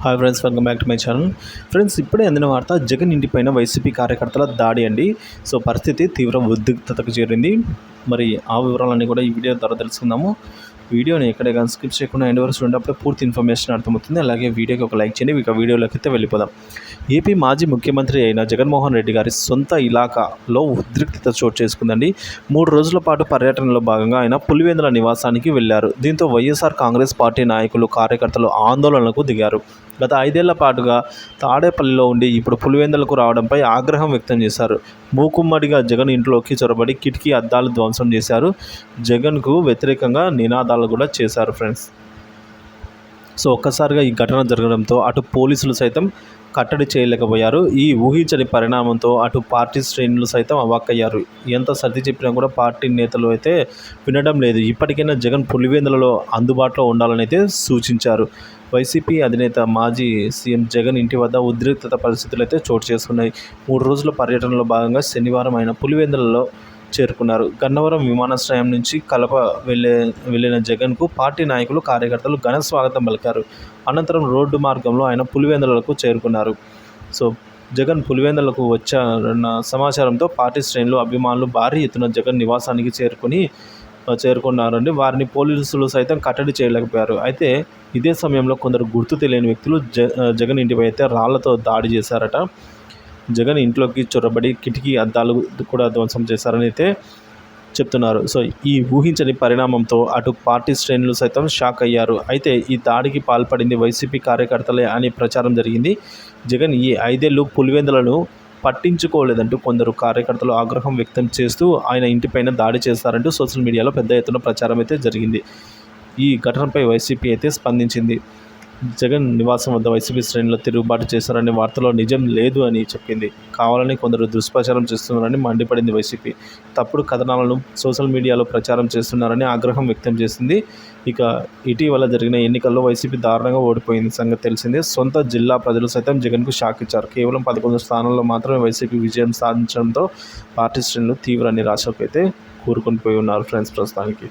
Hi friends, welcome back to my channel. Friends, ఇప్పుడే అందిన వార్త, జగన్ ఇంటిపైన వైసీపీ కార్యకర్తల దాడి అండి. సో పరిస్థితి తీవ్ర ఉద్రిక్తతకు చేరింది. మరి ఆ వివరాలన్నీ కూడా ఈ వీడియో ద్వారా తెలుసుకుందాము. వీడియోని ఎక్కడే కానీ స్కిప్ చేయకుండా ఎండ్ వరకు చూడండి, అప్పుడే పూర్తి ఇన్ఫర్మేషన్ అర్థమవుతుంది. అలాగే వీడియోకి ఒక లైక్ చేయండి. ఇక వీడియోలోకి అయితే వెళ్ళిపోదాం. ఏపీ మాజీ ముఖ్యమంత్రి అయిన జగన్మోహన్ రెడ్డి గారి సొంత ఇలాకాలో ఉద్రిక్తత చోటు చేసుకుందండి. 3 రోజుల పాటు పర్యటనలో భాగంగా ఆయన పులివెందుల నివాసానికి వెళ్లారు. దీంతో వైఎస్ఆర్ కాంగ్రెస్ పార్టీ నాయకులు, కార్యకర్తలు ఆందోళనలకు దిగారు. గత 5 ఏళ్ల పాటుగా తాడేపల్లిలో ఉండి ఇప్పుడు పులివెందులకు రావడంపై ఆగ్రహం వ్యక్తం చేశారు. మూకుమ్మడిగా జగన్ ఇంట్లోకి చొరబడి కిటికీ అద్దాలు ధ్వంసం చేశారు. జగన్కు వ్యతిరేకంగా నినాదాలు కూడా చేశారు ఫ్రెండ్స్. సో ఒక్కసారిగా ఈ ఘటన జరగడంతో అటు పోలీసులు సైతం కట్టడి చేయలేకపోయారు. ఈ ఊహించని పరిణామంతో అటు పార్టీ శ్రేణులు సైతం అవాక్కయ్యారు. ఎంత సర్ది చెప్పినా కూడా పార్టీ నేతలు అయితే వినడం లేదు. ఇప్పటికైనా జగన్ పులివెందులలో అందుబాటులో ఉండాలని అయితే సూచించారు. వైసీపీ అధినేత మాజీ సీఎం జగన్ ఇంటి వద్ద ఉద్రిక్తత పరిస్థితులు అయితే చోటు చేసుకున్నాయి. 3 రోజుల పర్యటనలో భాగంగా శనివారం ఆయన పులివెందులలో చేరుకున్నారు. గన్నవరం విమానాశ్రయం నుంచి కలప వెళ్లిన జగన్కు పార్టీ నాయకులు, కార్యకర్తలు ఘన స్వాగతం పలికారు. అనంతరం రోడ్డు మార్గంలో ఆయన పులివెందులకు చేరుకున్నారు. సో జగన్ పులివెందులకు వచ్చారన్న సమాచారంతో పార్టీ శ్రేణులు, అభిమానులు భారీ ఎత్తున జగన్ నివాసానికి చేరుకున్నారండి. వారిని పోలీసులు సైతం కట్టడి చేయలేకపోయారు. అయితే ఇదే సమయంలో కొందరు గుర్తు తెలియని వ్యక్తులు జగన్ ఇంటిపై అయితే రాళ్లతో దాడి చేశారట. జగన్ ఇంట్లోకి చొరబడి కిటికీ అద్దాలు కూడా ధ్వంసం చేశారని అయితే చెప్తున్నారు. సో ఈ ఊహించని పరిణామంతో అటు పార్టీ శ్రేణులు సైతం షాక్ అయ్యారు. అయితే ఈ దాడికి పాల్పడింది వైసీపీ కార్యకర్తలే అని ప్రచారం జరిగింది. జగన్ ఈ 5 ఏళ్లు పులివెందులను పట్టించుకోలేదంటూ కొందరు కార్యకర్తలు ఆగ్రహం వ్యక్తం చేస్తూ ఆయన ఇంటిపైన దాడి చేస్తారంటూ సోషల్ మీడియాలో పెద్ద ఎత్తున ప్రచారం అయితే జరిగింది. ఈ ఘటనపై వైసీపీ అయితే స్పందించింది. జగన్ నివాసం వద్ద వైసీపీ శ్రేణులు తిరుగుబాటు చేశారనే వార్తలో నిజం లేదు అని చెప్పింది. కావాలని కొందరు దుష్ప్రచారం చేస్తున్నారని మండిపడింది వైసీపీ. తప్పుడు కథనాలను సోషల్ మీడియాలో ప్రచారం చేస్తున్నారని ఆగ్రహం వ్యక్తం చేసింది. ఇక ఇటీవల జరిగిన ఎన్నికల్లో వైసీపీ దారుణంగా ఓడిపోయింది సంగతి తెలిసిందే. సొంత జిల్లా ప్రజలు సైతం జగన్కు షాక్ ఇచ్చారు. కేవలం 11 స్థానాల్లో మాత్రమే వైసీపీ విజయం సాధించడంతో పార్టీ శ్రేణులు తీవ్ర నిరాశకు అయితే కూరుకొని పోయి ఉన్నారు ఫ్రెండ్స్ ప్రస్తుతానికి.